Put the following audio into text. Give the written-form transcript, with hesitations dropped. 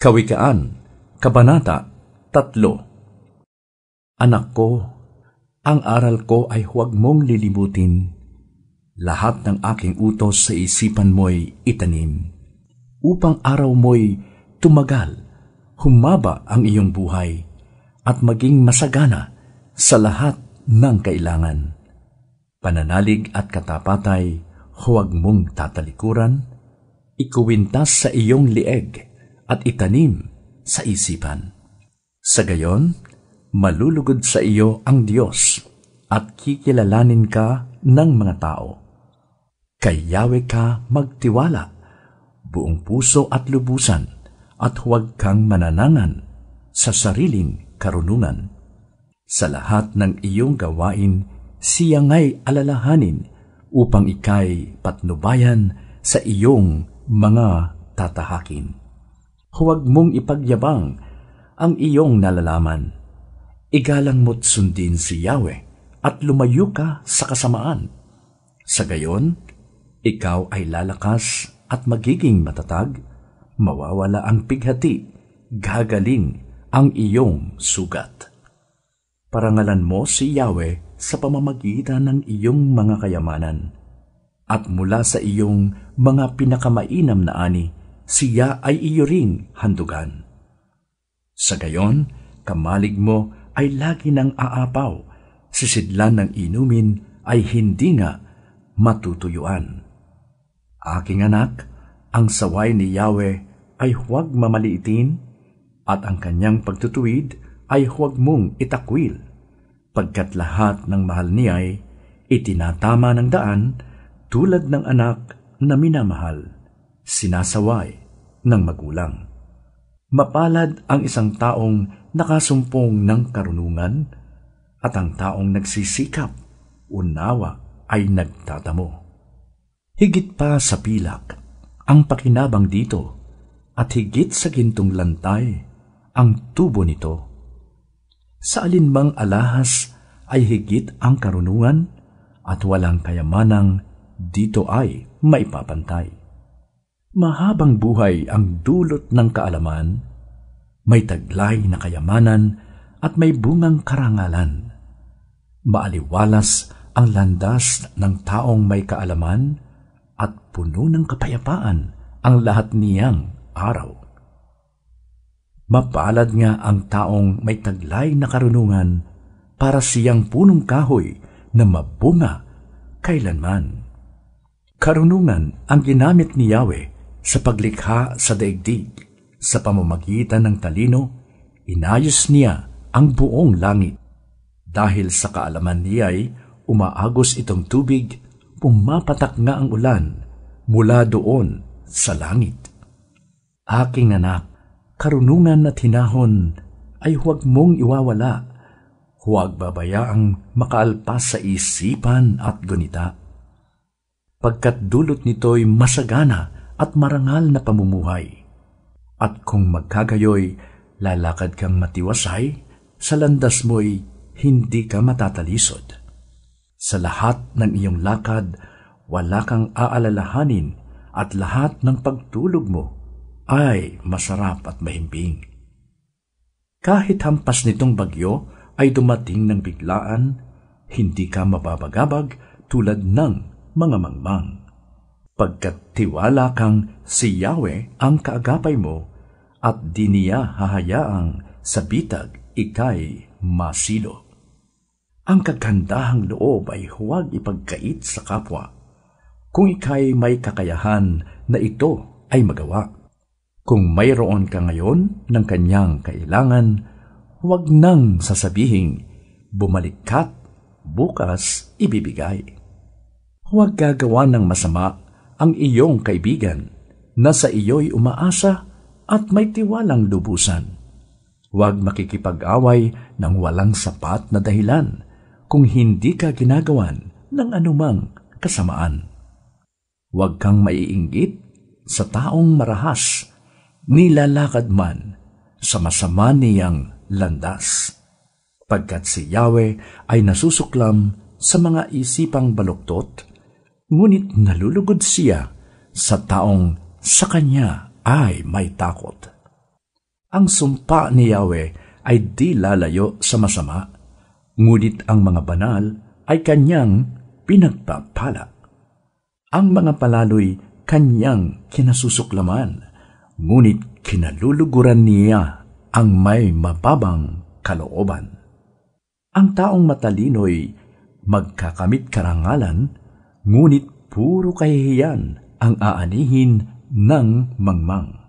Kawikaan, Kabanata 3. Anak ko, ang aral ko ay huwag mong lilimutin. Lahat ng aking utos sa isipan mo'y itanim, upang araw mo'y tumagal, humaba ang iyong buhay, at maging masagana sa lahat ng kailangan. Pananalig at katapatay, huwag mong tatalikuran, ikuwintas sa iyong lieg, at itanim sa isipan. Sa gayon, malulugod sa iyo ang Diyos at kikilalanin ka ng mga tao. Kay Yahweh ka magtiwala, buong puso at lubusan, at huwag kang mananangan sa sariling karunungan. Sa lahat ng iyong gawain, siya nga'y alalahanin upang ika'y patnubayan sa iyong mga tatahakin. Huwag mong ipagyabang ang iyong nalalaman. Igalang mo't sundin si Yahweh at lumayo ka sa kasamaan. Sa gayon, ikaw ay lalakas at magiging matatag, mawawala ang pighati, gagaling ang iyong sugat. Parangalan mo si Yahweh sa pamamagitan ng iyong mga kayamanan, at mula sa iyong mga pinakamainam na ani, siya ay iyo ring handugan. Sa gayon, kamalig mo ay lagi ng aapaw, sisidlan ng inumin ay hindi nga matutuyuan. Aking anak, ang saway ni Yahweh ay huwag mamaliitin, at ang kanyang pagtutuwid ay huwag mong itakwil, pagkat lahat ng mahal niya ay itinatama ng daan tulad ng anak na minamahal, sinasaway ng magulang. Mapalad ang isang taong nakasumpong ng karunungan, at ang taong nagsisikap, unawa ay nagtatamo. Higit pa sa pilak ang pakinabang dito, at higit sa gintong lantay ang tubo nito. Sa alinmang alahas ay higit ang karunungan, at walang kayamanang dito ay maipapantay. Mahabang buhay ang dulot ng kaalaman, may taglay na kayamanan at may bungang karangalan. Maaliwalas ang landas ng taong may kaalaman, at puno ng kapayapaan ang lahat niyang araw. Mapalad nga ang taong may taglay na karunungan, para siyang punong kahoy na mabunga kailanman. Karunungan ang ginamit ni Yahweh sa paglikha sa daigdig. Sa pamamagitan ng talino, inayos niya ang buong langit. Dahil sa kaalaman niya'y umaagos itong tubig, pumapatak nga ang ulan mula doon sa langit. Aking anak, karunungan at hinahon ay huwag mong iwawala. Huwag babayaang makaalpas sa isipan at gunita, pagkat dulot nito'y masagana at marangal na pamumuhay. At kung magkagayoy, lalakad kang matiwasay, sa landas mo'y hindi ka matatalisod. Sa lahat ng iyong lakad, wala kang aalalahanin, at lahat ng pagtulog mo ay masarap at mahimbing. Kahit hampas nitong bagyo ay dumating ng biglaan, hindi ka mababagabag tulad ng mga mangmang. Pagkat tiwala kang si Yahweh ang kaagapay mo, at di niya hahayaang sa bitag ika'y masilo. Ang kagandahang loob ay huwag ipagkait sa kapwa, kung ika'y may kakayahan na ito ay magawa. Kung mayroon ka ngayon ng kanyang kailangan, huwag nang sasabihing, bumalik ka't bukas ibibigay. Huwag gagawa ng masama ang iyong kaibigan na sa iyo'y umaasa at may tiwalang lubusan. Huwag makikipag-away ng walang sapat na dahilan kung hindi ka ginagawan ng anumang kasamaan. Huwag kang maiinggit sa taong marahas, nilalakad man sa masama niyang landas, pagkat si Yahweh ay nasusuklam sa mga isipang baluktot, ngunit nalulugod siya sa taong sa kanya ay may takot. Ang sumpa ni Yahweh ay di lalayo sa masama, ngunit ang mga banal ay kanyang pinagpapala. Ang mga palaloy kanyang kinasusuklaman, ngunit kinaluluguran niya ang may mababang kalooban. Ang taong matalino'y magkakamit karangalan, ngunit puro kahihiyan ang aanihin ng mangmang.